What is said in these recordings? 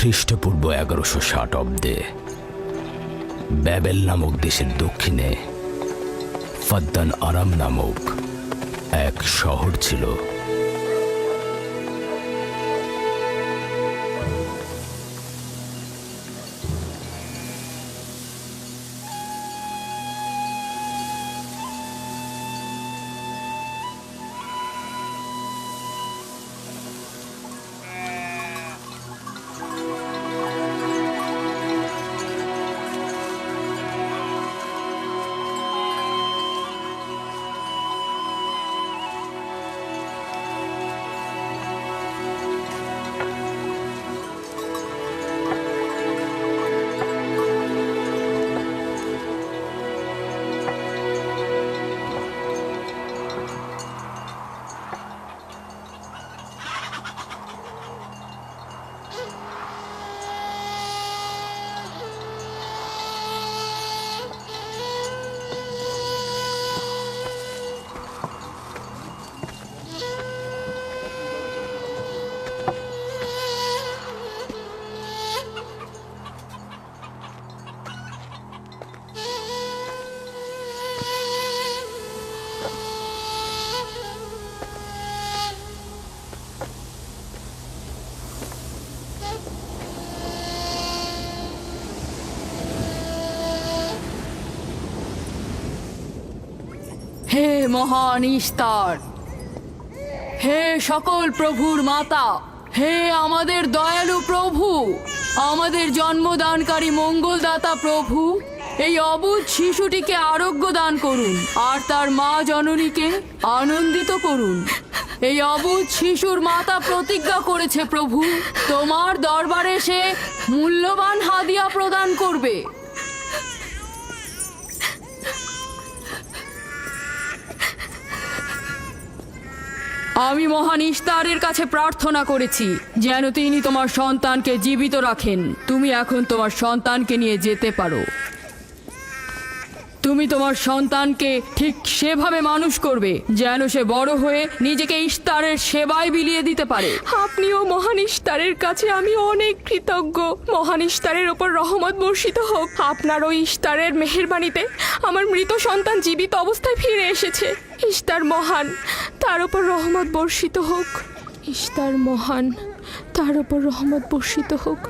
খ্রিস্টপূর্ব 1160 অব্দে ব্যাবেল নামক দেশের দক্ষিণে ফাদ্দান আরাম নামক এক শহর ছিল। হে মহান ইস্তার, হে সকল প্রভুর মাতা, হে আমাদের দয়ালু প্রভু, আমাদের জন্মদানকারী মঙ্গলদাতা প্রভু, এই অবুঝ শিশুটিকে আরোগ্য দান করুন আর তার মা জননীকে আনন্দিত করুন। এই অবুঝ শিশুর মাতা প্রতিজ্ঞা করেছে প্রভু, তোমার দরবারে সে মূল্যবান হাদিয়া প্রদান করবে। আমি মহান ইস্তারের কাছে প্রার্থনা করেছি যেন তিনি তোমার সন্তানকে জীবিত রাখেন। তুমি এখন তোমার সন্তানকে নিয়ে যেতে পারো। তুমি তোমার সন্তানকে ঠিক সেভাবে মানুষ করবে যেন সে বড় হয়ে নিজেকে ইস্তারের সেবায় বিলিয়ে দিতে পারে। আপনিও মহান ইস্তারের কাছে আমি অনেক কৃতজ্ঞ। মহান ইস্তারের ওপর রহমত বর্ষিত হোক। আপনার ওই ইস্তারের মেহেরবানিতে আমার মৃত সন্তান জীবিত অবস্থায় ফিরে এসেছে। ইস্তার মহান, তার ওপর রহমত বর্ষিত হোক। ইস্তার মহান, তার ওপর রহমত বর্ষিত হোক।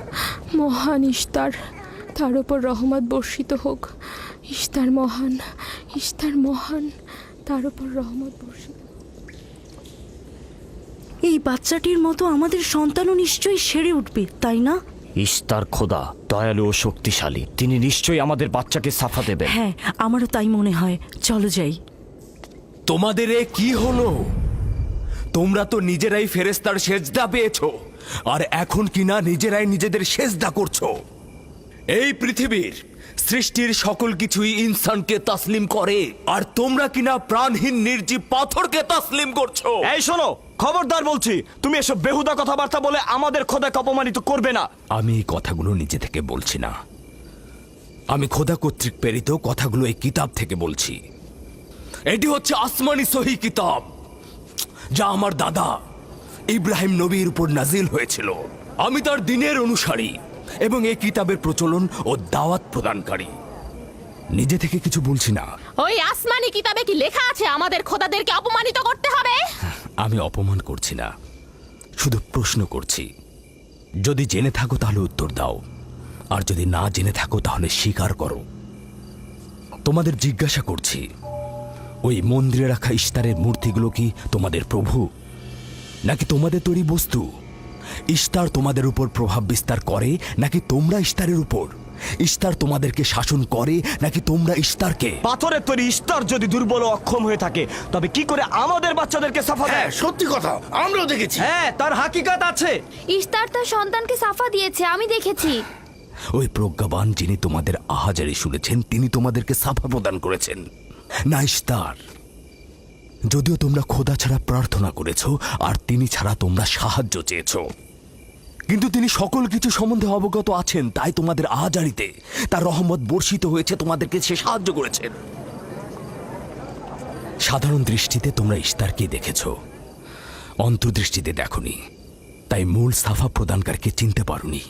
মহান ইস্তার, তার ওপর রহমত বর্ষিত হোক। ইস্তার মহান, ইস্তার মহান, তার ওপর রহমত বর্ষিত। এই বাচ্চাটির মতো আমাদের সন্তানও নিশ্চয়ই সেরে উঠবে, তাই না? ইস্তার খোদা দয়ালু ও শক্তিশালী, তিনি নিশ্চয়ই আমাদের বাচ্চাকে সাফা দেবেন। হ্যাঁ, আমারও তাই মনে হয়। চলো যাই। তোমাদের এ কি হলো? তোমরা তো নিজেরাই ফেরেশতার সেজদা পেয়েছো, আর এখন কিনা নিজেরাই নিজেদের সেজদা করছো। এই পৃথিবীর সৃষ্টির সকল কিছুই ইনসানকে তাসলিম করে, আর তোমরা কিনা প্রাণহীন নির্জীব পাথরকে তাসলিম করছো। এই শোনো, খবরদার বলছি, তুমি এসব বেহুদা কথাবার্তা বলে আমাদের খোদাকে অপমানিত করবে না। আমি এই কথাগুলো নিজে থেকে বলছি না, আমি খোদা কর্তৃক প্রেরিত কথাগুলো এই কিতাব থেকে বলছি। এটি হচ্ছে আসমানি সহি কিতাব, যা আমার দাদা ইব্রাহিম নবীর উপর নাজিল হয়েছিল। আমি তার দিনের অনুসারী এবং এই কিতাবের প্রচলন ও দাওয়াত প্রদানকারী। নিজে থেকে কিছু বলছি না। ওই আসমানি কিতাবে কি লেখা আছে আমাদের খোদাদেরকে অপমানিত করতে হবে? আমি অপমান করছি না, শুধু প্রশ্ন করছি। যদি জেনে থাকো তাহলে উত্তর দাও, আর যদি না জেনে থাকো তাহলে স্বীকার করো। তোমাদের জিজ্ঞাসা করছি, ওই মন্দিরে রাখা ইস্তারের মূর্তিগুলো কি তোমাদের প্রভু, নাকি তোমাদের তৈরি বস্তু? ইস্তার তোমাদের উপর প্রভাব বিস্তার করে নাকি তোমরা ইস্তারের উপর? ইস্তার তোমাদেরকে শাসন করে নাকি তোমরা ইস্তারকে? পাথরের তৈরি ইস্তার যদি দুর্বল ও অক্ষম হয়ে থাকে, তবে কি করে আমাদের বাচ্চাদেরকে সাফা দেয়? সত্যি কথা, আমরাও দেখেছি। হ্যাঁ, তার হাকিকাত আছে। ইস্তার তার সন্তানকে সাফা দিয়েছে, আমি দেখেছি। ওই প্রজ্ঞাবান যিনি তোমাদের আহাজারি শুনেছেন, তিনি তোমাদেরকে সাফা প্রদান করেছেন, না ইস্তার। যদিও তোমরা খোদা ছাড়া প্রার্থনা করেছ আর তিনি ছাড়া তোমরা সাহায্য চেয়েছ, কিন্তু তিনি সকল কিছু সম্বন্ধে অবগত আছেন, তাই তোমাদের আহাজারিতে তার রহমত বর্ষিত হয়েছে, তোমাদেরকে সে সাহায্য করেছেন। সাধারণ দৃষ্টিতে তোমরা ইস্তারকে দেখেছ, অন্তর্দৃষ্টিতে দেখনি, তাই মূল সাফা প্রদানকারীকে চিনতে পারোনি।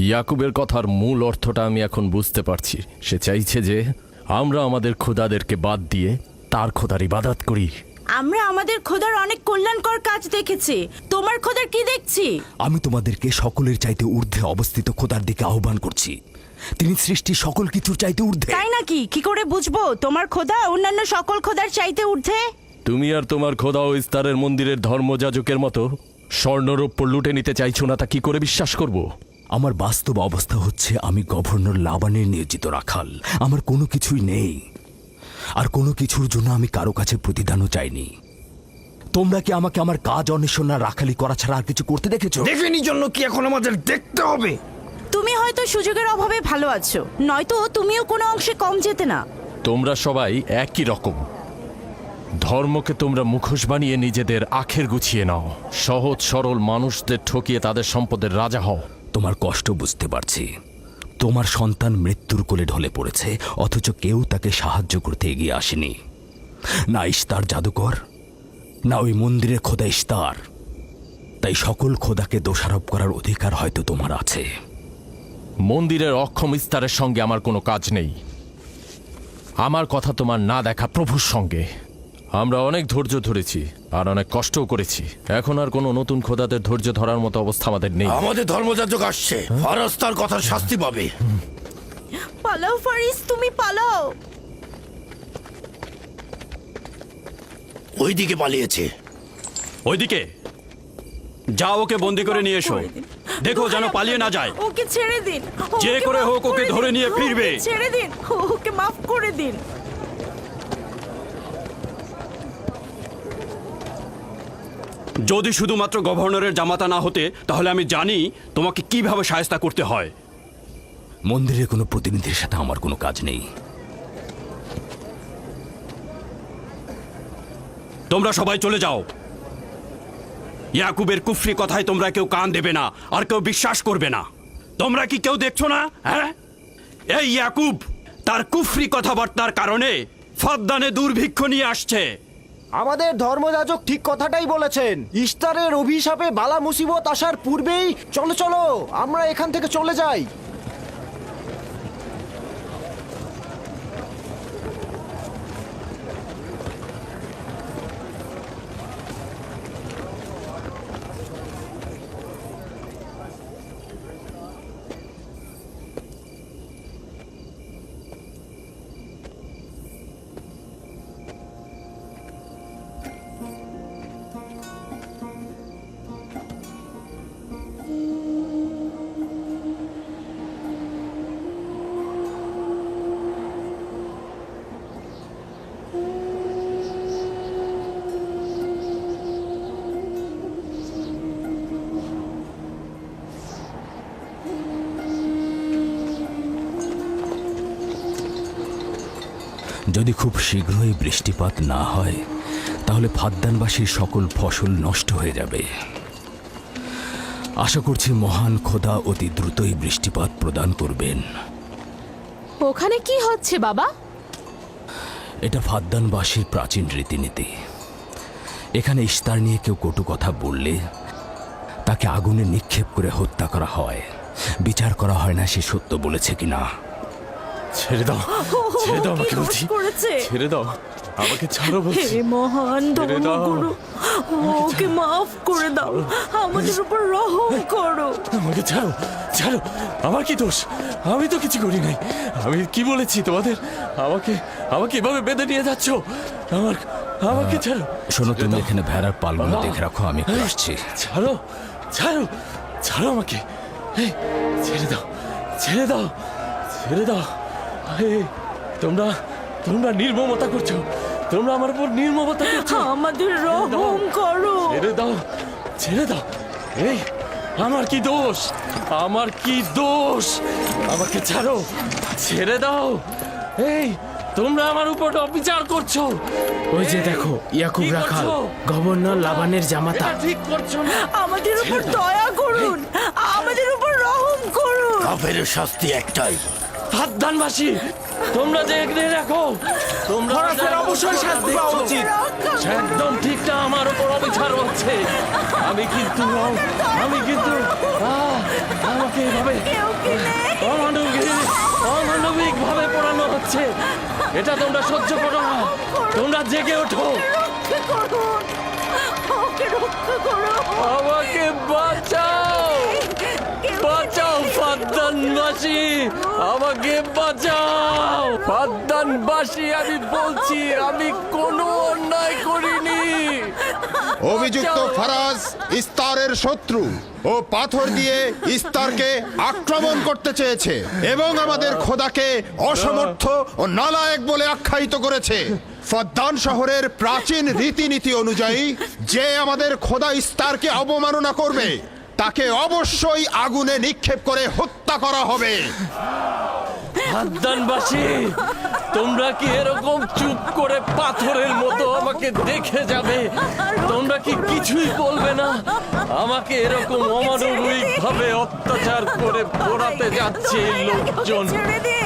ইয়াকুবের কথার মূল অর্থটা আমি এখন বুঝতে পারছি। সে চাইছে যে আমরা আমাদের খোদাদেরকে বাদ দিয়ে তার খোদার ইবাদত করি। আমরা আমাদের খোদার অনেক কল্যাণকর কাজ দেখেছি, তোমার খোদার কি দেখছি? আমি তোমাদেরকে সকলের চাইতে ঊর্ধ্বে অবস্থিত খোদার দিকে আহ্বান করছি। তিনি সৃষ্টির সকল কিছুর চাইতে ঊর্ধ্বে। তাই নাকি? কি করে বুঝবো তোমার খোদা অন্যান্য সকল খোদার চাইতে ঊর্ধ্বে? তুমি আর তোমার খোদা ও ইস্তারের মন্দিরের ধর্মযাজকের মতো স্বর্ণরৌপ্য লুটে নিতে চাইছো না, তা কি করে বিশ্বাস করব? আমার বাস্তব অবস্থা হচ্ছে আমি গভর্নর লাবানের নিয়োজিত রাখাল। আমার কোনো কিছুই নেই, আর কোনো কিছুর জন্য আমি কারো কাছে প্রতিদানও চাইনি। তোমরা কি আমাকে আমার কাজ অন্বেষণ আর রাখালি করা ছাড়া আর কিছু করতে দেখেছো? দেখেনি জন্য কি এখন আমাদের দেখতে হবে? তুমি হয়তো সুযোগের অভাবে ভালো আছো, নয়তো তুমিও কোনো অংশে কম যেতে না। তোমরা সবাই একই রকম। ধর্মকে তোমরা মুখোশ বানিয়ে নিজেদের আখের গুছিয়ে নাও, সহজ সরল মানুষদের ঠকিয়ে তাদের সম্পদের রাজা হও। তোমার কষ্ট বুঝতে পারছি। তোমার সন্তান মৃত্যুর কোলে ঢলে পড়েছে, অথচ কেউ তাকে সাহায্য করতে এগিয়ে আসেনি। না ইস্তার জাদুকর, না ওই মন্দিরের খোদা ইস্তার। তাই সকল খোদাকে দোষারোপ করার অধিকার হয়তো তোমার আছে। মন্দিরের অক্ষম ইস্তারের সঙ্গে আমার কোনো কাজ নেই। আমার কথা তোমার না দেখা প্রভুর সঙ্গে। আমরা অনেক ধৈর্য ধরেছি আর অনেক কষ্টও করেছি। এখন আর কোনো নতুন খোদাদের ধৈর্য ধরার মতো অবস্থা আমাদের নেই। আমাদের ধর্মযাজক আসছে, ফারাজ তার কথার শাস্তি পাবে। পালাও ফারিস, তুমি পালাও। ওইদিকে পালিয়েছে। ওইদিকে যাও, ওকে বন্দি করে নিয়ে এসো। দেখো যেন পালিয়ে না যায়। ওকে ছেড়ে দিন, যে ওকে করে মাফ হোক ওকে দিন। ধরে নিয়ে ফিরবে। ওকে ছেড়ে দিন, ওকে মাফ করে দিন। যদি শুধুমাত্র গভর্নরের জামাতা না হতে, তাহলে আমি জানি তোমাকে কিভাবে শায়েস্তা করতে হয়। মন্দিরের কোনো প্রতিনিধির সাথে আমার কোনো কাজ নেই। তোমরা সবাই চলে যাও। ইয়াকুবের কুফরি কথায় তোমরা কেউ কান দেবে না, আর কেউ বিশ্বাস করবে না। তোমরা কি কেউ দেখছো না? হ্যাঁ, এই ইয়াকুব তার কুফরি কথাবার্তার কারণে ফাদ্দানে দুর্ভিক্ষ নিয়ে আসছে। আমাদের ধর্মযাজক ঠিক কথাটাই বলেছেন। ইস্তারের অভিশাপে বালা মুসিবত আসার পূর্বেই চলো চলো আমরা এখান থেকে চলে যাই। যদি খুব শীঘ্রই বৃষ্টিপাত না হয়, তাহলে ফাদ্দানবাসীর সকল ফসল নষ্ট হয়ে যাবে। আশা করছি মহান খোদা অতি দ্রুতই বৃষ্টিপাত প্রদান করবেন। ওখানে কি হচ্ছে বাবা? এটা ফাদ্দানবাসীর প্রাচীন রীতিনীতি। এখানে ইস্তার নিয়ে কেউ কটু কথা বললে তাকে আগুনে নিক্ষেপ করে হত্যা করা হয়। বিচার করা হয় না সে সত্য বলেছে কিনা। ছেড়ে দাও, ছেড়ে দাও আমাকে বলছি। ছেড়ে দাও, আমাকে ছাড়ো বলছি। হে মহান ছেড়ে দাও। ধর্মগুরু, ওকে মাফ করে দাও, আমাদের উপর রহম করো। আমাকে ছাড়ো, ছাড়ো। আমার কি দোষ? আমি তো কিছু করি নাই। আমি কি বলেছি তোমাদের? আমাকে আমাকে এভাবে বেঁধে নিয়ে যাচ্ছ? আমাকে ছাড়ো। শোনো, তুমি এখানে ভেড়ার পালগুলো দেখে রাখো, আমি একটু আসছি। ছাড়ো, ছাড়ো, ছাড়ো আমাকে। এই, ছেড়ে দাও, ছেড়ে দাও, ছেড়ে দাও। এই, তোমরা তোমরা নির্মমতা করছো। তোমরা আমার উপর নির্মমতা করছো। আমাদের রহম করো। ছেড়ে দাও, ছেড়ে দাও। এই, আমার কি দোষ? আমার কি দোষ? আমাকে ছাড়ো, ছেড়ে দাও। এই, তোমরা আমার উপর অবিচার করছো। ওই যে দেখো, ইয়াকুব কি রাখাল, করছো? গভর্নর লাবানের জামাতা। এটা ঠিক করছো না। আমাদের উপর দয়া করুন, আমাদের উপর রহম করুন। কাফের শাস্তি একটাই। ফাদ্দানবাসী, তোমরা যে এগিয়ে রাখো, তোমরা অবশ্যই শাস্তি পাওয়া উচিত। একদম ঠিক না, আমার উপর অবিচার হচ্ছে। আমি কিন্তু আমাকে এভাবে অমানবিক ভাবে পোড়ানো হচ্ছে। এটা তোমরা সহ্য করো না, তোমরা জেগে ওঠো। আমাকে বাঁচাও, বাঁচাও ফাদ্দানবাসী, আমাকে বাঁচাও ফাদ্দানবাসী। আমি বলছি আমি কোনো অন্যায় করিনি। অভিযুক্ত ফারাজ ইস্তারের শত্রু ও পাথর দিয়ে ইস্তারকে আক্রমণ করতে চেয়েছে এবং আমাদের খোদাকে অসমর্থ ও নালায়েক বলে আখ্যায়িত করেছে। ফদ্দান শহরের প্রাচীন রীতিনীতি অনুযায়ী যে আমাদের খোদা ইস্তারকে অবমাননা করবে তাকে অবশ্যই আগুনে নিক্ষেপ করে হত্যা করা হবে। ফাদ্দানবাসী, তোমরা কি এরকম চুপ করে পাথরের মতো আমাকে দেখে যাবে? তোমরা কি কিছুই বলবে না? আমাকে এরকম অমানবিক ভাবে অত্যাচার করে পোড়াতে যাচ্ছে এই লোকজন।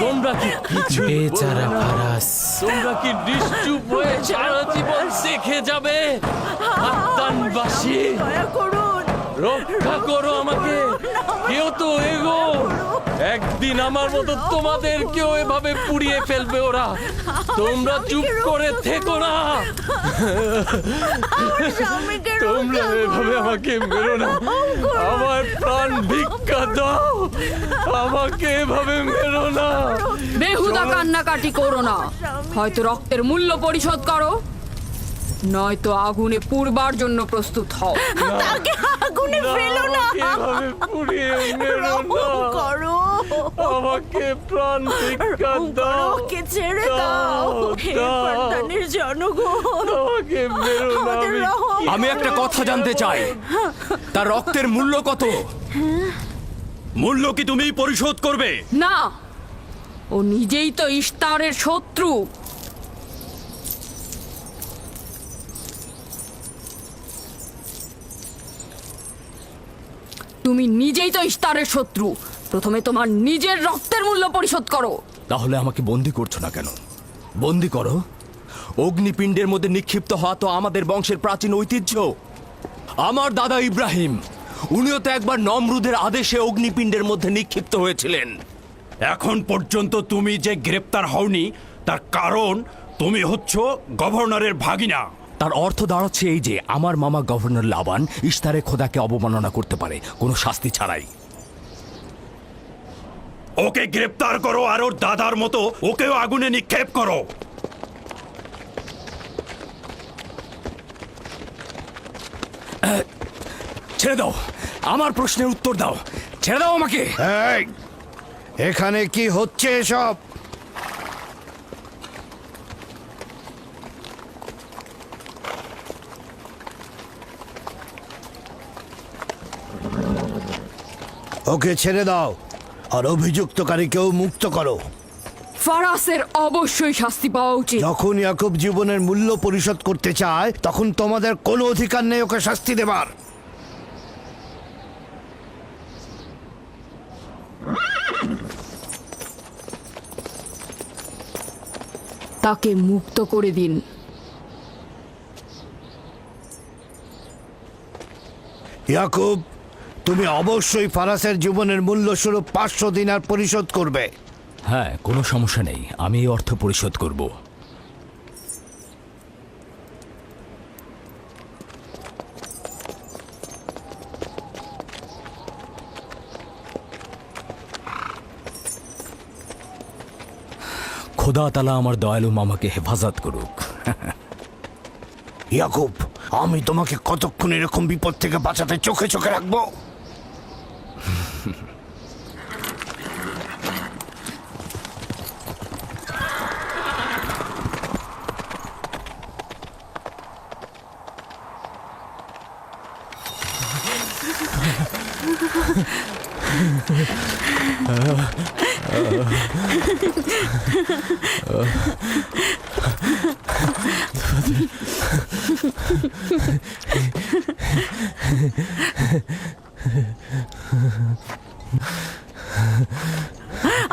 তোমরা কি কিছু বেচারা ফারাজ। তোমরা কি নিশ্চুপ হয়ে সারা জীবন দেখে যাবে? ফাদ্দানবাসী, রক্ষা করো আমাকে, কেউ তো এগো। একদিন আমার মতো তোমাদের কেউ এভাবে পুড়িয়ে ফেলবে ওরা। তোমরা চুপ করে থেকো না। তোমরা এভাবে আমাকে মেরো না, আমার প্রাণ ভিক্ষা দাও, আমাকে এভাবে মেরো না। বেহুদা কান্নাকাটি করো না, হয়তো রক্তের মূল্য পরিশোধ করো, নয়তো আগুনে পুড়বার জন্য প্রস্তুত হও। আগুনে ফেলো না, এভাবে পুড়িয়ে মেরো না, আমাকে প্রাণ ভিক্ষা দাও, ওকে ছেড়ে দাও। হে ফাদ্দানের জনগণ, আমাকে মেরো না। আমাদের রহম আমি একটা কথা জানতে চাই, তার রক্তের মূল্য কত? মূল্য কি তুমি পরিশোধ করবে? না, ও নিজেই তো ইস্তারের শত্রু। তুমি নিজেই তো ইস্তারের শত্রু। প্রথমে তোমার নিজের রক্তের মূল্য পরিশোধ করো। তাহলে আমাকে বন্দি করছো না কেন? বন্দি করো। অগ্নিপিণ্ডের মধ্যে নিক্ষিপ্ত হওয়া তো আমাদের বংশের প্রাচীন ঐতিহ্য। আমার দাদা ইব্রাহিম, উনিও তো একবার নমরুদের আদেশে অগ্নিপিণ্ডের মধ্যে নিক্ষিপ্ত হয়েছিলেন। এখন পর্যন্ত তুমি যে গ্রেপ্তার হওনি তার কারণ তুমি হচ্ছ গভর্নরের ভাগিনা। তার অর্থ দাঁড়াচ্ছে এই যে আমার মামা গভর্নর লাবান ইস্তারে খোদাকে অবমাননা করতে পারে কোনো শাস্তি ছাড়াই। ওকে গ্রেপ্তার করো আর ওর দাদার মতো ওকেও আগুনে নিক্ষেপ করো। ছেড়ে দাও, আমার প্রশ্নের উত্তর দাও, ছেড়ে দাও আমাকে। এই, এখানে কি হচ্ছে এসব? ওকে ছেড়ে দাও আর অভিযুক্তকারীকেও মুক্ত করো। ফারাসের অবশ্যই শাস্তি পাওয়া উচিত। যখন ইয়াকুব জীবনের মূল্য পরিশোধ করতে চায় তখন তোমাদের কোনো অধিকার নেই ওকে শাস্তি দেবার। তাকে মুক্ত করে দিন। ইয়াকুব, তুমি অবশ্যই ফারাসের জীবনের মূল্য স্বরূপ 500 দিনার পরিশোধ করবে। হ্যাঁ, কোনো সমস্যা নেই, আমি এই অর্থ পরিশোধ করব। খোদা তাআলা আমার দয়ালু মামাকে হেফাজত করুক। ইয়াকুব, আমি তোমাকে কতক্ষণ এরকম বিপদ থেকে বাঁচাতে চোখে চোখে রাখবো?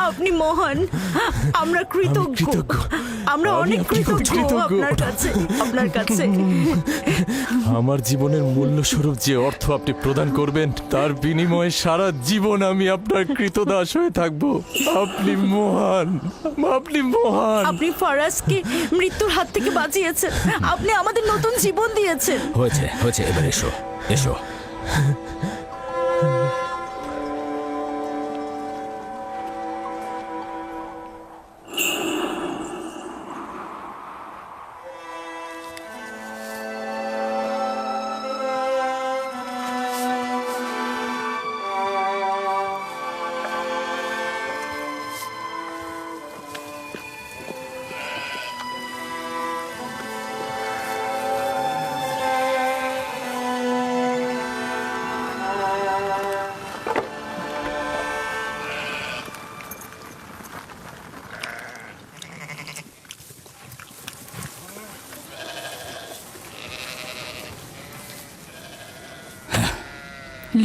আপনি মহান, আমরা কৃতজ্ঞ, আমরা আমি অনেক আপনি খুব কৃতজ্ঞ কৃতজ্ঞ। আপনার কাছে। আমার জীবনের মূল্য স্বরূপ যে অর্থ আপনি প্রদান করবেন তার বিনিময়ে সারা জীবন আমি আপনার কৃতদাস হয়ে থাকবো। আপনি মহান, আপনি মহান। আপনি ফারাজকে মৃত্যুর হাত থেকে বাঁচিয়েছেন, আপনি আমাদের নতুন জীবন দিয়েছেন। হয়েছে হয়েছে, এবার এসো এসো।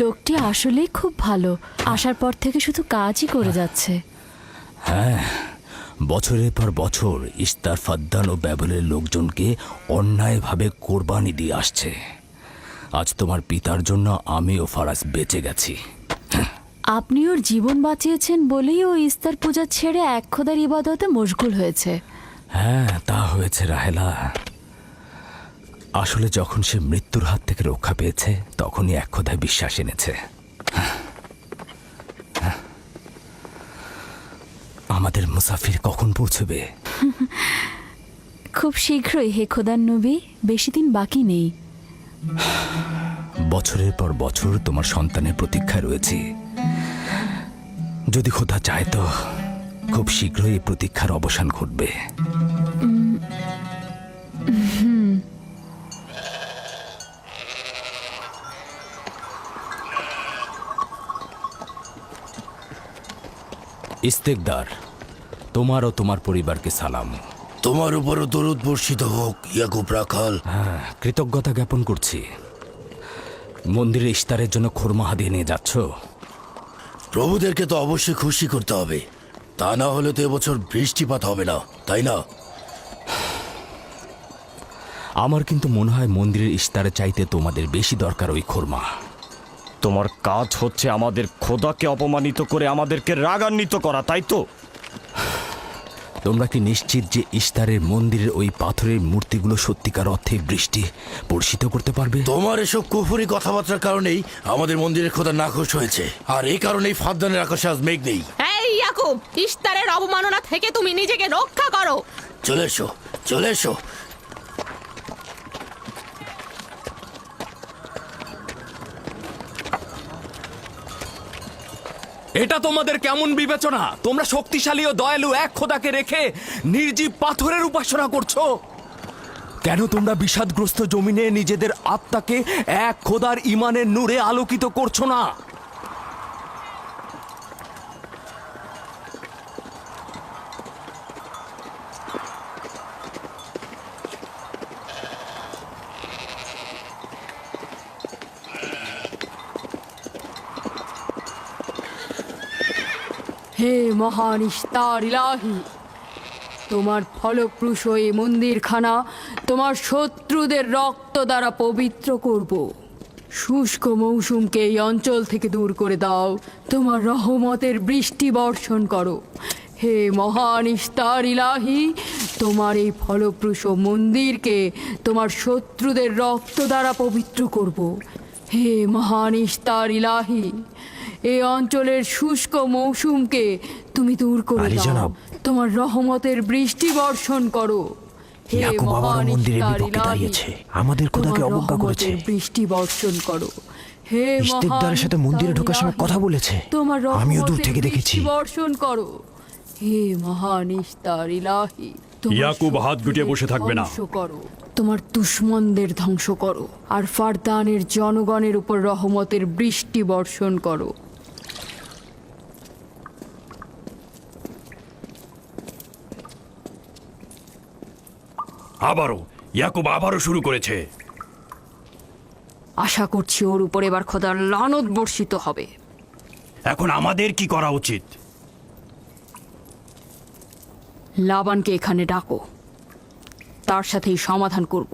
লোকটি আসলেই খুব ভালো, আসার পর থেকে শুধু কাজই করে যাচ্ছে। বছরের পর বছর ইস্তার, ফাদ্দান ও ব্যাবলের লোকজনকে অন্যায়ভাবে কোরবানি দিয়ে আসছে। আজ তোমার পিতার জন্য আমি ও ফারাজ বেঁচে গেছি। আপনি ওর জীবন বাঁচিয়েছেন বলেই ও ইস্তার পূজা ছেড়ে এক খোদার ইবাদতে মশগুল হয়েছে। হ্যাঁ, তা হয়েছে রাহেলা। আসলে যখন সে মৃত্যুর হাত থেকে রক্ষা পেয়েছে তখনই এক খোদায় বিশ্বাস এনেছে। আমাদের মুসাফির কখন পৌঁছবে? খুব শীঘ্রই হে খোদার নবী, বেশি দিন বাকি নেই। বছরের পর বছর তোমার সন্তানের প্রতীক্ষায় রয়েছি। যদি খোদা চায় তো খুব শীঘ্রই এই প্রতীক্ষার অবসান ঘটবে। ইস্তেকদার, তোমার ও তোমার পরিবারকে সালাম। তোমার উপরও দরুদ বর্ষিত হোক ইয়াকুব রাখাল। হ্যাঁ, কৃতজ্ঞতা জ্ঞাপন করছি। মন্দিরে ইস্তারের জন্য খোরমা হাদিয়ে নিয়ে যাচ্ছ? প্রভুদেরকে তো অবশ্যই খুশি করতে হবে, তা না হলে তো এবছর বৃষ্টিপাত হবে না, তাই না? আমার কিন্তু মনে হয় মন্দিরের ইস্তারে চাইতে তোমাদের বেশি দরকার ওই খোরমা। তোমার কাজ হচ্ছে আমাদের খোদাকে অপমানিত করে আমাদেরকে রাগান্বিত করা, তাই তো? তোমরা কি নিশ্চিত যে ইস্তারের মন্দিরের ওই পাথরের মূর্তিগুলো সত্যিকার অর্থে বৃষ্টি বর্ষিত করতে পারবে? তোমার এসব কুফুরি কথাবার্তার কারণেই আমাদের মন্দিরের খোদা নাখোশ হয়েছে, আর এই কারণেই ফাদ্দানের আকাশে আজ মেঘ নেই। এই ইয়াকুব, ইস্তারের অবমাননা থেকে তুমি নিজেকে রক্ষা করো। চলে এসো, চলে এসো। এটা তোমাদের কেমন বিবেচনা? তোমরা শক্তিশালী ও দয়ালু এক খোদাকে রেখে নির্জীব পাথরের উপাসনা করছো। কেন তোমরা বিষাদগ্রস্ত জমিনে নিজেদের আত্মাকে এক খোদার ইমানের নূরে আলোকিত করছো না? হে মহান ইস্তার ইলাহি, তোমার ফলপ্রসূ এই মন্দিরখানা তোমার শত্রুদের রক্ত দ্বারা পবিত্র করব। শুষ্ক মৌসুমকে এই অঞ্চল থেকে দূর করে দাও, তোমার রহমতের বৃষ্টি বর্ষণ করো। হে মহান ইস্তার ইলাহি, তোমার এই ফলপ্রসূ মন্দিরকে তোমার শত্রুদের রক্ত দ্বারা পবিত্র করব। হে মহান ইস্তার ইলাহি, এই অঞ্চলের শুষ্ক মৌসুমকে তুমি দূর করে দাও, তোমার রহমতের বৃষ্টি বর্ষণ করো। হে মহান ইস্তার ইলাহি, আমাদের খোদাকে তোমার অবজ্ঞা করেছে। রহমতের বৃষ্টি বর্ষণ করো। হে ইস্তেকদারের সাথে মন্দিরে ঢোকার সময় কথা বলেছে, তোমার আমিও দূর রহমতের থেকে দেখেছি। বৃষ্টি বর্ষণ করো। হে মহান ইস্তার ইলাহি, তোমার ইয়াকুব হাত গুটিয়ে বসে থাকবে না। ধ্বংস করো, তোমার দুশমনদের ধ্বংস করো, আর ফারদানের জনগণের উপর রহমতের বৃষ্টি বর্ষণ করো। ইয়াকুব শুরু করেছে। আশা করছি ওর উপর এবার খোদার লানত বর্ষিত হবে। এখন আমাদের কি করা উচিত? লাবানকে এখানে ডাকো, তার সাথেই সমাধান করব।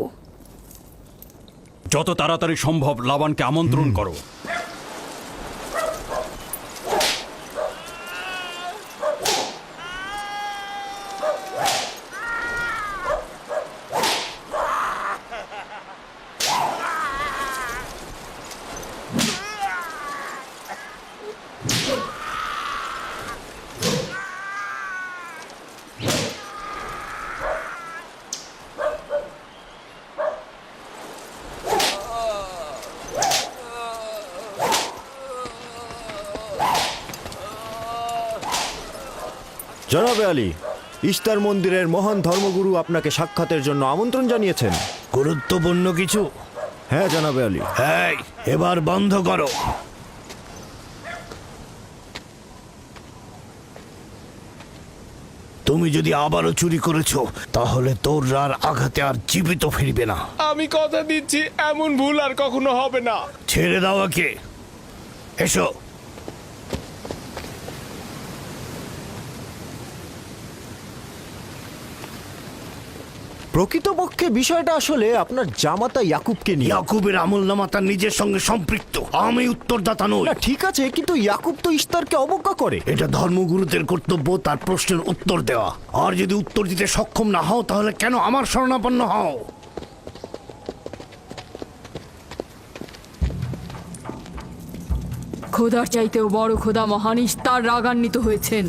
যত তাড়াতাড়ি সম্ভব লাবানকে আমন্ত্রণ করো। জনাবে আলী, ইস্তার মন্দিরের মহান ধর্মগুরু আপনাকে সাক্ষাতের জন্য আমন্ত্রণ জানিয়েছেন। গুরুত্বপূর্ণ কিছু? হ্যাঁ জনাবে আলী। এই, এবার বন্ধ করো। তুমি যদি আবারও চুরি করেছো তাহলে তোর আর আঘাতে আর জীবিত ফিরবে না। আমি কথা দিচ্ছি এমন ভুল আর কখনো হবে না। ছেড়ে দাও একে। এসো। প্রকৃতপক্ষে বিষয়টা আসলে আপনার জামাতা ইয়াকুবকে নিয়ে। ইয়াকুবের আমলনামা তার নিজের সঙ্গে সম্পৃক্ত। আমি উত্তরদাতা নই। না ঠিক আছে, কিন্তু ইয়াকুব তো ইস্তারকে অবজ্ঞা করে। এটা ধর্মগুরুদের কর্তব্য তার প্রশ্নের উত্তর দেওয়া। আর যদি উত্তর দিতে সক্ষম না হও তাহলে কেন আমার শরণাপন্ন হও? খোদার চাইতেও বড় খোদা মহান ইস্তার রাগান্বিত হয়েছেন।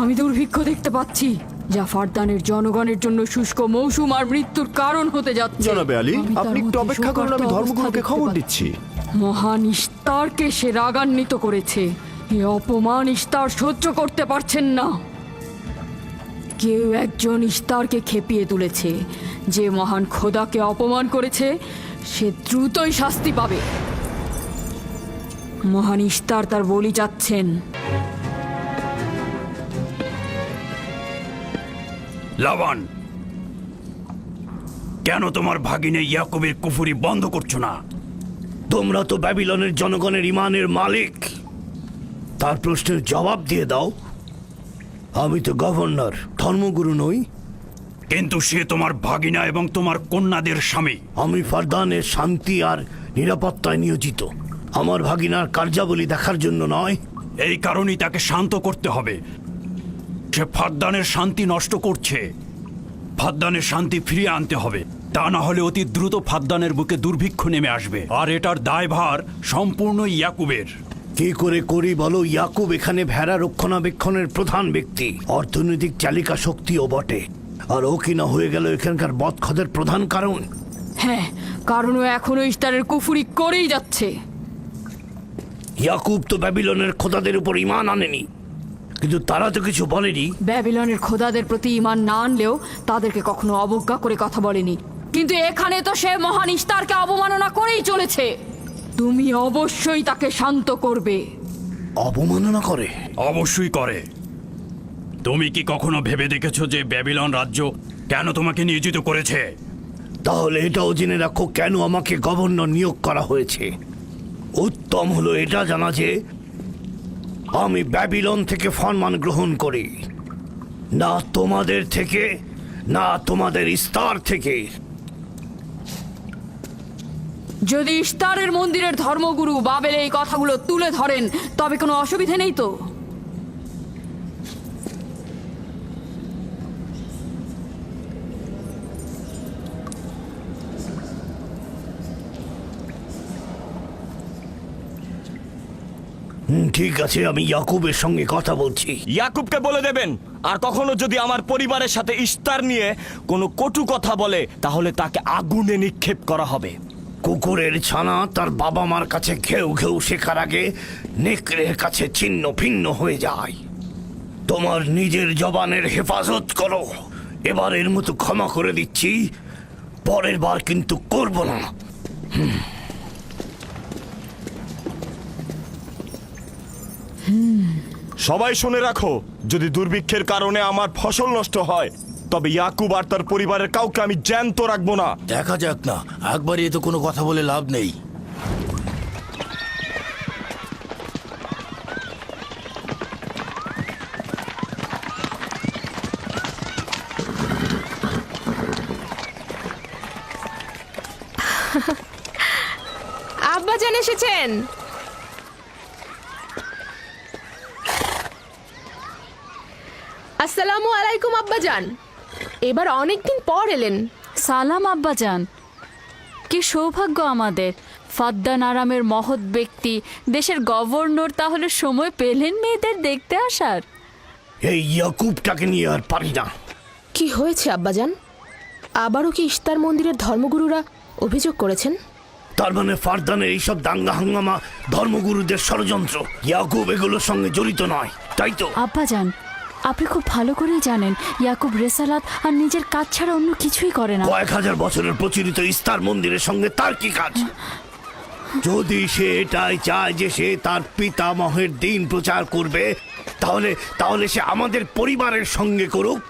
আমি দুর্ভিক্ষ দেখতে পাচ্ছি, যা ফারদানের জনগণের জন্য শুষ্ক মৌসুম আর মৃত্যুর কারণ হতে যাচ্ছে। জনাবে আলী, আমি তার আপনি একটু মধ্যে অপেক্ষা করুন, আমি শোকার্ত ধর্মগুরুকে অবস্থা খবর দেখতে দিচ্ছি। পাচ্ছি। মহান ইস্তারকে সে রাগান্বিত করেছে। এ অপমান ইস্তার সহ্য করতে পারছেন না। কেউ একজন ইস্তারকে খেপিয়ে তুলেছে। যে মহান খোদাকে অপমান করেছে সে দ্রুতই শাস্তি পাবে। মহান ইস্তার তার বলি চাচ্ছেন। লাবান, কেন তোমার ভাগিনে ইয়াকুবের কুফরি বন্ধ করছো না? তোমরা তো ব্যাবিলনের জনগণের ইমানের মালিক। তার প্রশ্নের জবাব দিয়ে দাও। আমি তো গভর্নর, ধর্মগুরু নই। কিন্তু সে তোমার ভাগিনা এবং তোমার কন্যাদের স্বামী। আমি ফারদানের শান্তি আর নিরাপত্তায় নিয়োজিত। আমার ভাগিনার কার্যাবলী দেখার জন্য নয়। এই কারণেই তাকে শান্ত করতে হবে। সে ফারদানের শান্তি নষ্ট করছে। ফারদানের শান্তি ফিরিয়ে আনতে হবে, তা না হলে অতি দ্রুত ফারদানের বুকে দুর্ভিক্ষ নেমে আসবে। আর এটার দায়ভার সম্পূর্ণ ইয়াকুবের। কি করে করি বলো? ইয়াকুব এখানে ভেড়া রক্ষণাবেক্ষণের প্রধান ব্যক্তি, অর্থনৈতিক চালিকা শক্তিও বটে। আর ও কিনা হয়ে গেল এখানকার বদখদের প্রধান কারণ। হ্যাঁ, কারণ ও এখনো ইস্তারের কুফরি করেই যাচ্ছে। ইয়াকুব তো ব্যাবিলনের খোদাদের উপর ঈমান আনেনি, কিন্তু তারা তো কিছু বলেনি। ব্যাবিলনের খোদাদের প্রতি ঈমান না আনলেও তাদেরকে কখনো অবজ্ঞা করে কথা বলেনি। কিন্তু এখানে তো সে মহান ইস্তারকে অবমাননা করেই চলেছে। তুমি অবশ্যই তাকে শান্ত করবে। অবমাননা করে? অবশ্যই করে। তুমি কি কখনো ভেবে দেখেছো যে ব্যাবিলন রাজ্য কেন তোমাকে নিয়োজিত করেছে? তাহলে এটাও জেনে রাখো কেন আমাকে গভর্নর নিয়োগ করা হয়েছে। উত্তম হলো এটা জানা যে আমি ব্যাবিলন থেকে ফরমান গ্রহণ করি, না তোমাদের থেকে, না তোমাদের ইস্তার থেকে। যদি ইস্তারের মন্দিরের ধর্মগুরু বাবেল এই কথাগুলো তুলে ধরেন তবে কোনো অসুবিধা নেই তো? ঠিক আছে, আমি ইয়াকুবের সঙ্গে কথা বলছি। ইয়াকুবকে বলে দেবেন, আর কখনো যদি আমার পরিবারের সাথে ইস্তার নিয়ে কোনো কটু কথা বলে তাহলে তাকে আগুনে নিক্ষেপ করা হবে। কুকুরের ছানা তার বাবা মার কাছে ঘেউ ঘেউ শেখার আগে নেকড়ের কাছে ছিন্ন ভিন্ন হয়ে যায়। তোমার নিজের জবানের হেফাজত করো। এবারের মতো ক্ষমা করে দিচ্ছি, পরের বার কিন্তু করব না। সবাই শুনে রাখো, যদি দুর্ভিক্ষের কারণে আমার ফসল নষ্ট হয় তবে ইয়াকুব আর তার পরিবারের কাউকে আমি জ্যান্ত রাখবো না। দেখা যাক না, একবারই তো কোনো কথা বলে লাভ নেই। আব্বাজান এসেছেন। আসসালামু আলাইকুম আব্বাজান, এবার অনেকদিন পর এলেন। সালাম আব্বাজান। কি সৌভাগ্য আমাদের, ফাদ্দান আরামের মহৎ ব্যক্তি দেশের গভর্নর তাহলে সময় পেলেন মেয়েদের দেখতে আসার। এই ইয়াকুবটাকে নিয়ে আর পারি না। কি হয়েছে আব্বাজান? আবারও কি ইস্তার মন্দিরের ধর্মগুরুরা অভিযোগ করেছেন? তার মানে ফারদানের এইসব দাঙ্গা হাঙ্গামা ধর্মগুরুদের ষড়যন্ত্র। ইয়াকুব এগুলোর সঙ্গে জড়িত নয়, তাই তো? আব্বাজান, আপনি খুব ভালো করেই জানেন ইয়াকুব রেসালাত আর নিজের কাজ ছাড়া অন্য কিছুই করে না। কয়েক হাজার বছরের প্রচলিত ইস্তার মন্দিরের সঙ্গে তার কি কাজ? যদি সে এটাই চায় যে সে তার পিতামহের দিন প্রচার করবে, তাহলে সে আমাদের পরিবারের সঙ্গে করুক।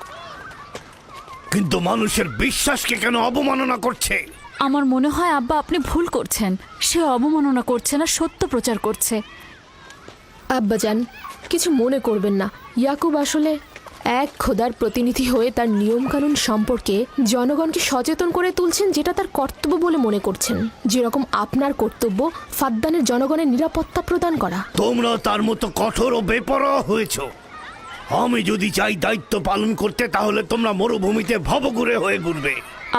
কিন্তু মানুষের বিশ্বাসকে কেন অবমাননা করছে? আমার মনে হয় আব্বা আপনি ভুল করছেন। সে অবমাননা করছে না, সত্য প্রচার করছে। আব্বাজান, কিছু মনে করবেন না। ইয়াকুব আসলে এক খোদার প্রতিনিধি হয়ে তার নিয়মকানুন সম্পর্কে জনগণকে সচেতন করে তুলছেন, যেটা তার কর্তব্য বলে মনে করছেন। যেরকম আপনার কর্তব্য ফাদ্দানের জনগণের নিরাপত্তা প্রদান করা। তোমরা তার মতো কঠোর ও বেপরোয়া হয়েছ। আমি যদি চাই দায়িত্ব পালন করতে, তাহলে তোমরা মরুভূমিতে ভবঘুরে হয়ে ঘুরবে।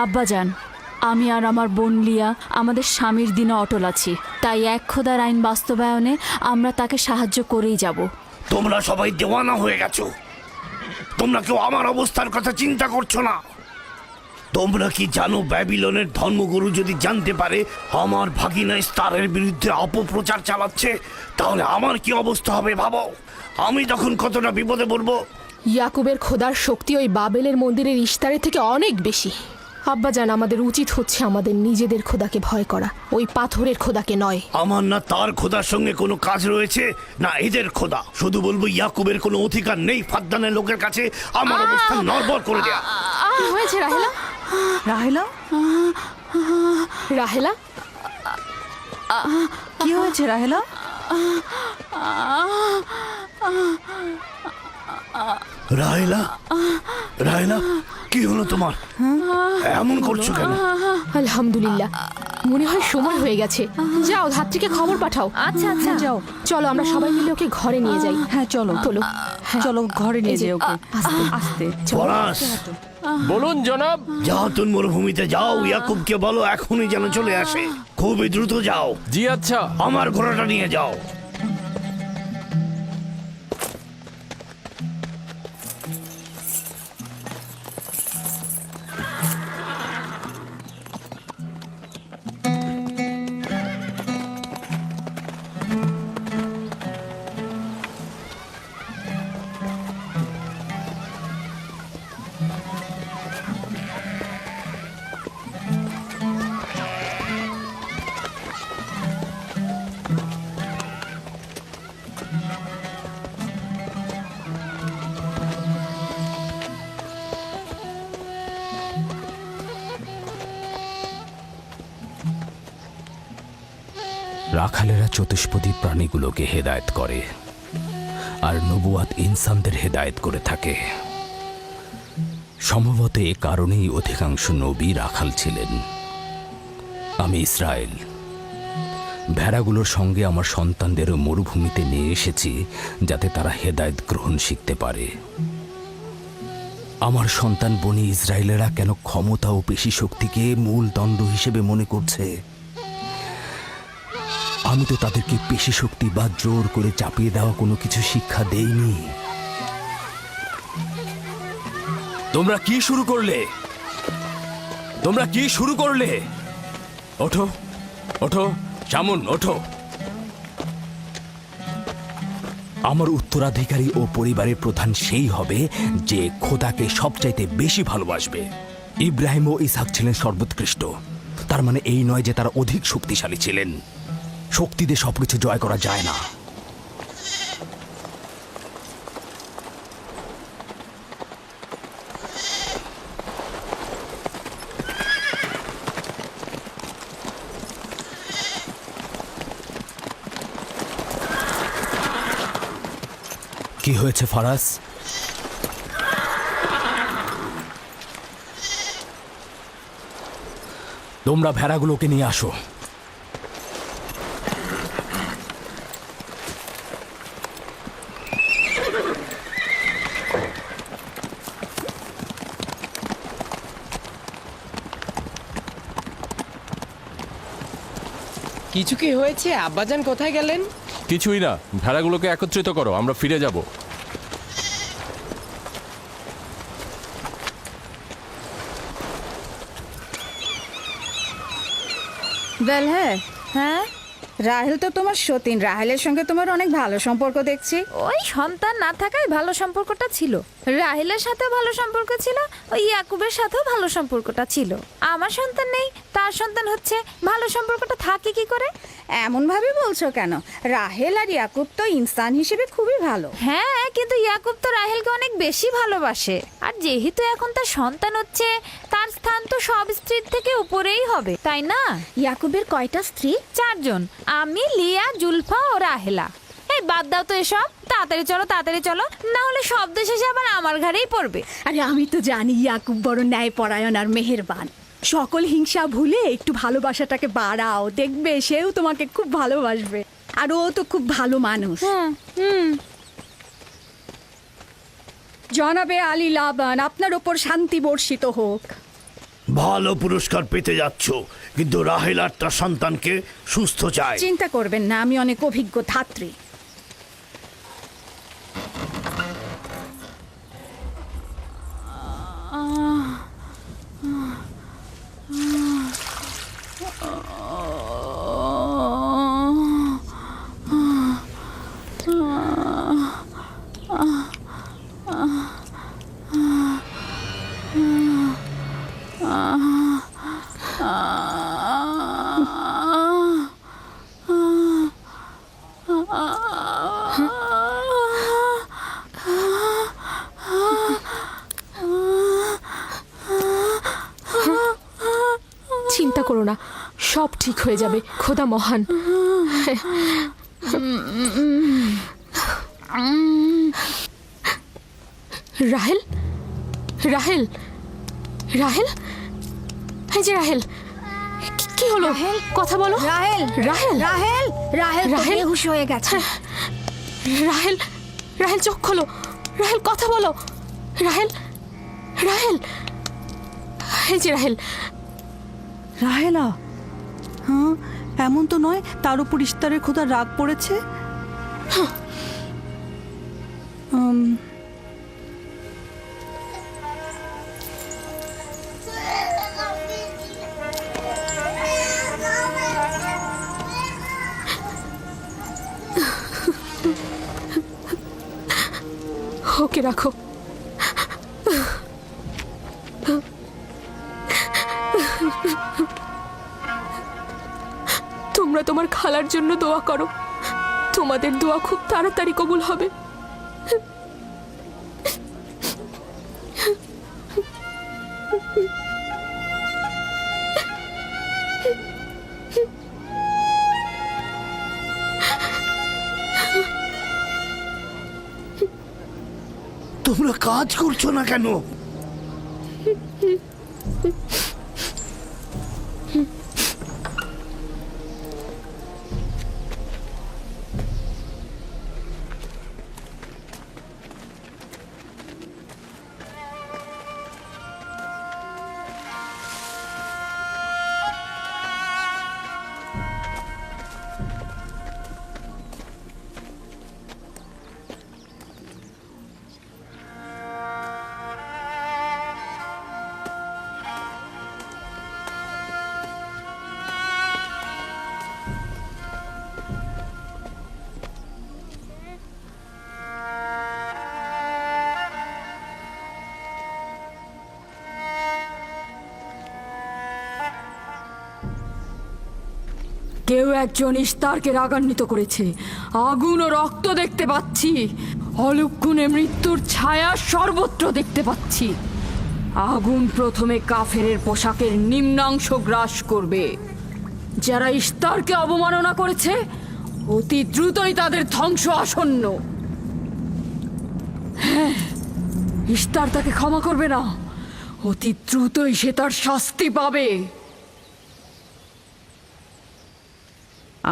আব্বাজান, আমি আর আমার বোন লিয়া আমাদের স্বামীর দিনে অটল আছি, তাই এক খোদার আইন বাস্তবায়নে আমরা তাকে সাহায্য করেই যাব। তোমরা সবাই দেওয়ানা হয়ে গেছো। তোমরা কেউ আমার অবস্থার কথা চিন্তা করছো না। তোমরা কি জানো, ব্যাবিলনের ধর্মগুরু যদি জানতে পারে আমার ভাগিনা ইস্তারের বিরুদ্ধে অপপ্রচার চালাচ্ছে, তাহলে আমার কি অবস্থা হবে ভাবো। আমি তখন কতটা বিপদে পড়বো। ইয়াকুবের খোদার শক্তি ওই বাবেলের মন্দিরের ইস্তারের থেকে অনেক বেশি। আব্বাজান, আমাদের উচিত হচ্ছে আমাদের নিজেদের খোদাকে ভয় করা, ওই পাথরের খোদাকে নয়। আমার না তার খোদার সঙ্গে কোনো কাজ রয়েছে, না এদের খোদা। শুধু বলবো ইয়াকুবের কোনো অধিকার নেই ফাদ্দানের লোকের কাছে আমার অবস্থান নড়বড় করে দেয়া। কি হয়েছে রাহেলা? রাহেলা, রাহেলা, কি হয়েছে রাহেলা? রাহেলা, রাহেলা, কি হলো তোমার? এমন করছো কেন? আলহামদুলিল্লাহ, মনে হয় সময় হয়ে গেছে। যাও, ধাত্রীকে খবর পাঠাও। আচ্ছা আচ্ছা, যাও, চলো আমরা সবাই মিলে ওকে ঘরে নিয়ে যাই। হ্যাঁ চলো চলো। চলো ঘরে নিয়ে এই যে, যাই ওকে। আস্তে আস্তে পলাশ, বলুন জনাব। যাও তুমি মরুভূমিতে যাও, ইয়াকুবকে বলো এখনই যেন চলে আসে। খুবই দ্রুত যাও। জি আচ্ছা। আমার ঘোড়াটা নিয়ে যাও। রাখালেরা চতুষ্পদী প্রাণীগুলোকে হেদায়েত করে, আর নবুয়াত ইনসানদের হেদায়েত করে থাকে। সম্ভবত এ কারণেই অধিকাংশ নবী রাখাল ছিলেন। আমি ইসরায়েল ভেড়াগুলোর সঙ্গে আমার সন্তানদেরও মরুভূমিতে নিয়ে এসেছি, যাতে তারা হেদায়েত গ্রহণ শিখতে পারে। আমার সন্তান বনি ইসরায়েলেরা কেন ক্ষমতা ও পেশি শক্তিকে মূল দণ্ড হিসেবে মনে করছে? আমি তো তাদেরকে পেশি শক্তি বা জোর করে চাপিয়ে দেওয়া কোনো কিছু শিক্ষা দেইনি। তোমরা কি শুরু করলে? তোমরা কি শুরু করলে? ওঠো, ওঠো শামুন, ওঠো। আমার উত্তরাধিকারী ও পরিবারের প্রধান সেই হবে যে খোদাকে সবচাইতে বেশি ভালোবাসবে। ইব্রাহিম ও ইসহাক ছিলেন সর্বোৎকৃষ্ট। তার মানে এই নয় যে তারা অধিক শক্তিশালী ছিলেন। শক্তি দিয়ে সবকিছু জয় করা যায় না। কি হয়েছে ফারাজ? তোমরা ভেড়াগুলোকে নিয়ে আসো। কিছু কি হয়েছে? আব্বাজান কোথায় গেলেন? কিছুই না, ভেড়াগুলোকে একত্রিত করো, আমরা ফিরে যাব। বেল হ্যাঁ, রাহেল তো তোমার সতীন। রাহেলের সঙ্গে তোমার অনেক ভালো সম্পর্ক দেখছি। ওই সন্তান না থাকায় ভালো সম্পর্কটা ছিল। রাহেলের সাথেও ভালো সম্পর্ক ছিল, ওই ইয়াকুবের সাথেও ভালো সম্পর্কটা ছিল। আমার সন্তান নেই, তার সন্তান হচ্ছে, ভালো সম্পর্কটা থাকে কি করে? এমন ভাবে বলছো কেন? রাহেল আর ইয়াকুব তো ইনসান হিসেবে খুবই ভালো। হ্যাঁ, কিন্তু ইয়াকুব তো রাহেলকে অনেক বেশি ভালোবাসে। আর যেহেতু এখন তার সন্তান হচ্ছে, তার স্থান তো সব স্ত্রীর থেকে উপরেই হবে, তাই না? ইয়াকুবের কয়টা স্ত্রী? 4 জন, আমি, লিয়া, জুলফা ও রাহেলা। এই বাদ দাও তো এসব, তাড়াতাড়ি চলো, না হলে শব্দ শেষে আবার আমার ঘাড়েই পড়বে। আরে আমি তো জানি ইয়াকুব বড় ন্যায়পরায়ণ আর মেহেরবান। সকল হিংসা ভুলে একটু ভালোবাসাটাকে বাড়াও, দেখবে সেও তোমাকে খুব ভালোবাসবে। আর ও তো খুব ভালো মানুষ। জনাবে আলী লাবান, আপনার ওপর শান্তি বর্ষিত হোক। ভালো পুরস্কার পেতে যাচ্ছ, কিন্তু রাহেল আর তার সন্তানকে সুস্থ চায়। চিন্তা করবেন না, আমি অনেক অভিজ্ঞ ধাত্রী। চিন্তা করো না, সব ঠিক হয়ে যাবে, খোদা মহান। রাহেল, রাহেল, রাহেল, এই যে রাহেল, কি হলো? কথা বলো। রাহেল, রাহেল, রাহেল, রাহেল তো রাহেল? বেহুশ হয়ে গেছে। রাহেল, রাহেল চোখ খোলো, রাহেল কথা বলো, রাহেল, রাহেল, এই যে রাহেল। রাহেলা, হ্যাঁ এমন তো নয় তার উপর ইস্তারের খোদা রাগ পড়েছে। ওকে রাখো। তোমরা তোমার খালার জন্য দোয়া করো, তোমাদের দোয়া খুব তাড়াতাড়ি কবুল হবে। তোমরা কাজ করছো না কেন? কেউ একজন ইস্তারকে রাগান্বিত করেছে। আগুন ও রক্ত দেখতে পাচ্ছি, অলক্ষণে মৃত্যুর ছায়া সর্বত্র দেখতে পাচ্ছি। আগুন প্রথমে কাফেরের পোশাকের নিম্নাংশ গ্রাস করবে। যারা ইস্তারকে অবমাননা করেছে, অতি দ্রুতই তাদের ধ্বংস আসন্ন। হ্যাঁ, ইস্তার তাকে ক্ষমা করবে না, অতি দ্রুতই সে তার শাস্তি পাবে।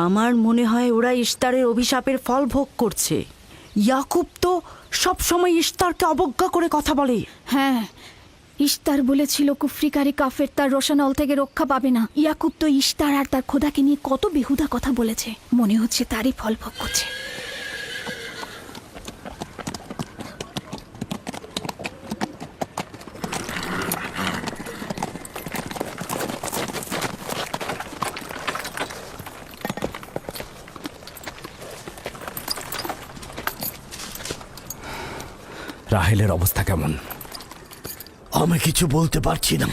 আমার মনে হয় ওরা ইস্তারের অভিশাপের ফল ভোগ করছে। ইয়াকুব তো সব সময় ইস্তারকে অবজ্ঞা করে কথা বলে। হ্যাঁ, ইশতার বলেছিল কুফরিকারী কাফের তার রোশানল থেকে রক্ষা পাবে না। ইয়াকুব তো ইশতার আর তার খোদাকে নিয়ে কত বেহুদা কথা বলেছে, মনে হচ্ছে তারই ফল ভোগ করছে। রাহেলের অবস্থা কেমন? আমি কিছু বলতে পারছি না।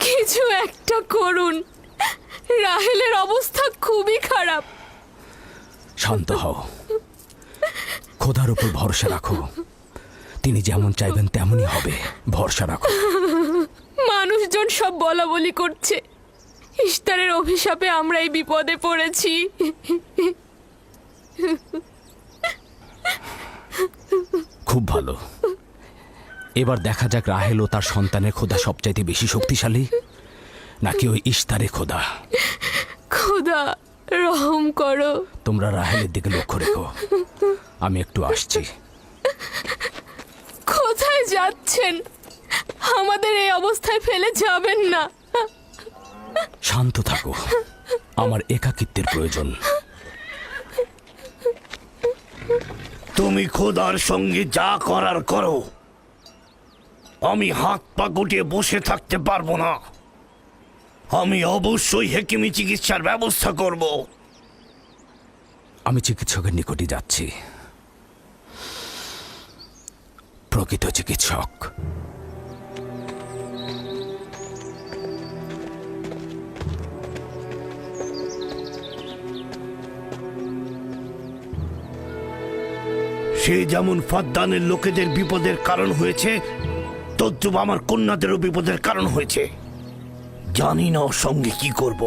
কিছু একটা করুন, রাহেলের অবস্থা খুবই খারাপ। শান্ত হও, খোদার উপর ভরসা রাখো, তিনি যেমন চাইবেন তেমনই হবে, ভরসা রাখো। মানুষজন সব বলা বলি করছে, ইশতারের অভিশাপে আমরা এই বিপদে পড়েছি। খুব ভালো, এবার দেখা যাক রাহেল ও তার সন্তানের খোদা সবচাইতে বেশি শক্তিশালী নাকি ওই ইশতারের খোদা। খোদা রহম করো। তোমরা রাহেলের দিকে লক্ষ্য রেখো, আমি একটু আসছি। কোথায় যাচ্ছেন? আমাদের এই অবস্থায় ফেলে যাবেন না। শান্ত থাকো, আমার একাকিত্বের প্রয়োজন। তুমি খোদার সঙ্গে যা করার করো, আমি হাত পা গুটিয়ে বসে থাকতে পারবো না। আমি অবশ্যই হেকিমি চিকিৎসার ব্যবস্থা করব। আমি চিকিৎসকের নিকটে যাচ্ছি, প্রকৃত চিকিৎসক। সে যেমন ফাদ্দানের লোকেদের বিপদের কারণ হয়েছে, তদ্রুপ আমার কন্যাদেরও বিপদের কারণ হয়েছে। জানি না ওর সঙ্গে কি করব।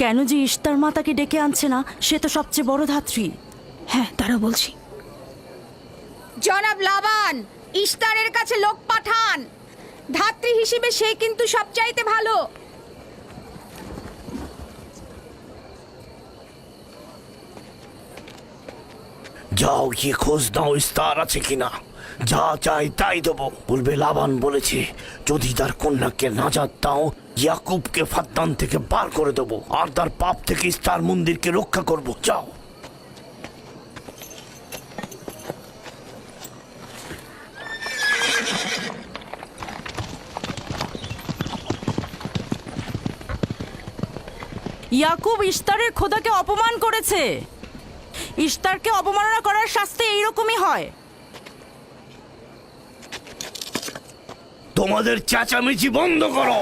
কেন যে ইশতার মাতাকে ডেকে আনছে না, সে তো সবচেয়ে বড় ধাত্রী। হ্যাঁ, তারা বলছি। জনাব লাবান, ইশতারের কাছে লোক পাঠান। ধাত্রী হিসেবে সে কিন্তু সবচাইতে ভালো। যাও গিয়ে খোঁজ নাও ইস্তার আছে কিনা। যা চাই তাই দেবো। বলবে লাবান বলেছে যদি তার কন্যাকে নাজাত দাও, ইয়াকুবকে ফাদ্দান থেকে বার করে দেবো আর তার পাপ থেকে ইস্তার মন্দিরকে রক্ষা করব। যাও। ইয়াকুব ইশতারের খোদাকে অপমান করেছে। ইশতারকে অপমাননা করার শাস্তি এইরকমই হয়। তোমাদের চেঁচামেচি বন্ধ করো।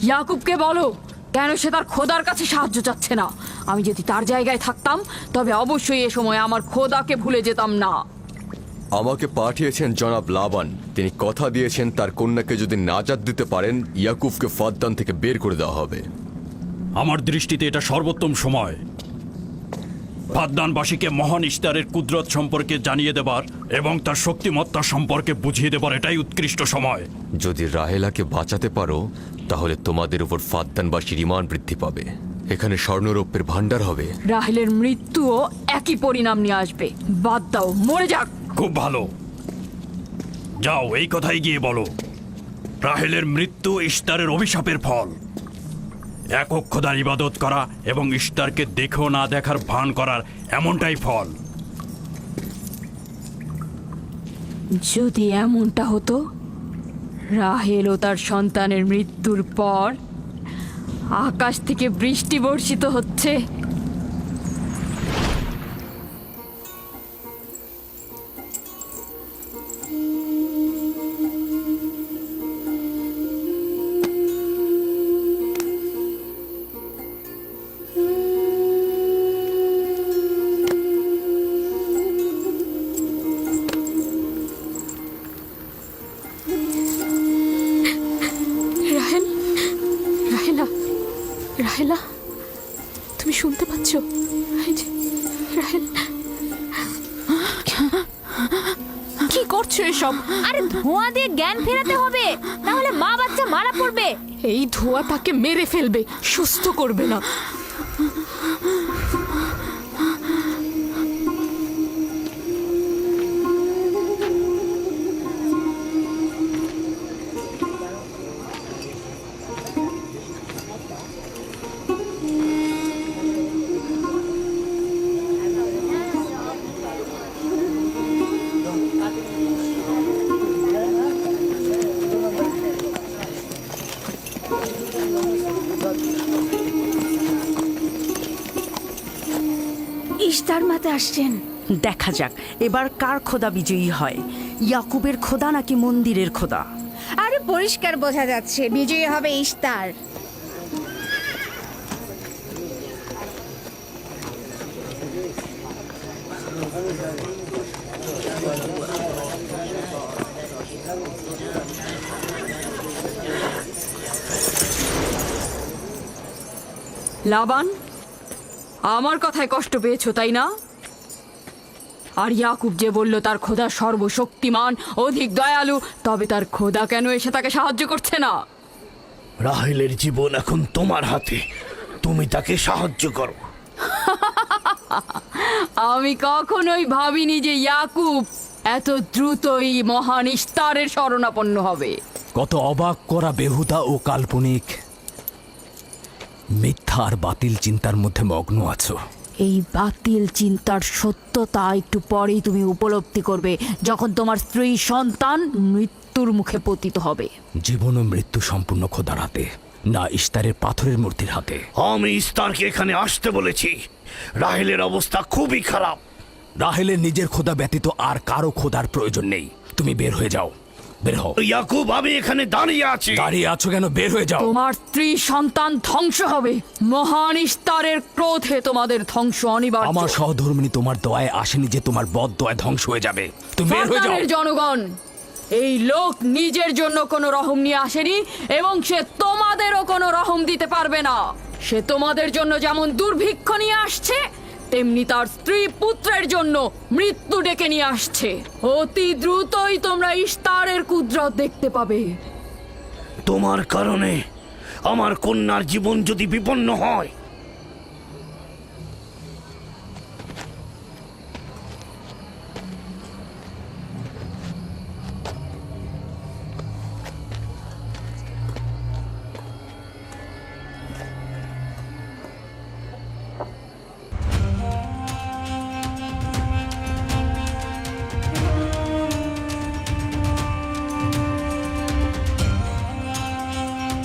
ইয়াকুবকে বলো কেন সে তার খোদার কাছে সাহায্য চাচ্ছে না। আমি যদি তার জায়গায় থাকতাম তবে অবশ্যই এ সময় আমার খোদাকে ভুলে যেতাম না। আমাকে পাঠিয়েছেন জনাব লাবান। তিনি কথা দিয়েছেন তার কন্যাকে যদি নাজাত দিতে পারেন, ইয়াকুবকে ফাদ্দান থেকে বের করে দেওয়া হবে। আমার দৃষ্টিতে এটা সর্বোত্তম সময় ফাদ্দানবাসীকে মহান ইশতারের কুদরত সম্পর্কে জানিয়ে দেবার এবং তার শক্তিমত্তা সম্পর্কে বুঝিয়ে দেবার এটাই উৎকৃষ্ট সময়। যদি রাহেলাকে বাঁচাতে পারো তাহলে তোমাদের উপর ফাদ্দানবাসীর ঈমান বৃদ্ধি পাবে। এখানে স্বর্ণরৌপ্যের ভাণ্ডার হবে। রাহেলের মৃত্যুও একই পরিণাম নিয়ে আসবে। বাদ দাও, মরে যাক। খুব ভালো, যাও এই কথাই গিয়ে বলো। রাহেলের মৃত্যু ইশতারের অভিশাপের ফল। একক খোদার ইবাদত করা এবং ইশতারকে দেখেও না দেখার ভান করার এমনটাই ফল। যদি এমনটা হতো, রাহেল ও তার সন্তানের মৃত্যুর পর আকাশ থেকে বৃষ্টি বর্ষিত হচ্ছে, রাহেল, রাহেলা, রাহেলা, তুমি শুনতে পাচ্ছ? এই যে, রাহেল, কি করছো এসব? আরে ধোঁয়া দিয়ে জ্ঞান ফেরাতে হবে, তাহলে মা বাচ্চা মারা পড়বে। এই ধোঁয়া তাকে মেরে ফেলবে, সুস্থ করবে না। ইশতার মাতে আসছেন। দেখা যাক এবার কার খোদা বিজয়ী হয়, ইয়াকুবের খোদা নাকি মন্দিরের খোদা। আরে পরিষ্কার বোঝা যাচ্ছে বিজয়ী হবে ইশতার। লাবান, আমার কথায় কষ্ট পেয়েছো তাই না? আর ইয়াকুব যে বলল তার খোদা সর্বশক্তিমান, অধিক দয়ালু, তবে তার খোদা কেন এসে তাকে সাহায্য করছে না? রাহেলের জীবন এখন তোমার হাতে, তুমি তাকে সাহায্য করো। আমি কখনোই ভাবিনি যে ইয়াকুব এত দ্রুতই মহান ইশতারের শরণাপন্ন হবে। কত অবাক করা বেহুদা ও কাল্পনিক মিথ্যা আর বাতিল চিন্তার মধ্যে মগ্ন আছো। এই বাতিল চিন্তার সত্যতা একটু পরেই তুমি উপলব্ধি করবে, যখন তোমার স্ত্রী সন্তান মৃত্যুর মুখে পতিত হবে। জীবন ও মৃত্যু সম্পূর্ণ খোদার হাতে, না ইশতারের পাথরের মূর্তির হাতে। আমি ইস্তারকে এখানে আসতে বলেছি। রাহেলের অবস্থা খুবই খারাপ। রাহেলের নিজের খোদা ব্যতীত আর কারো খোদার প্রয়োজন নেই। তুমি বের হয়ে যাও, বের হও। ইয়াকুব, আমি এখানে দাঁড়িয়ে আছি। দাঁড়িয়ে আছো কেন? বের হয়ে যাও। তোমার স্ত্রী সন্তান ধ্বংস হবে। মহান ইশতারের ক্রোধে তোমাদের ধ্বংস অনিবার্য। আমার সহধর্মিনী তোমার দয়ায় আসেনি যে তোমার বদ দয়ায় ধ্বংস হয়ে যাবে। তুমি বের হয়ে যাও। ফারদানের জনগণ, এই লোক নিজের জন্য কোনো রহম নিয়ে আসেনি এবং সে তোমাদেরও কোনো রহম দিতে পারবে না। সে তোমাদের জন্য যেমন দুর্ভিক্ষ নিয়ে আসছে, তেমনি তার স্ত্রী পুত্রের জন্য মৃত্যু ডেকে নিয়ে আসছে। অতি দ্রুতই তোমরা ইশতারের কুদরত দেখতে পাবে। তোমার কারণে আমার কন্যার জীবন যদি বিপন্ন হয়,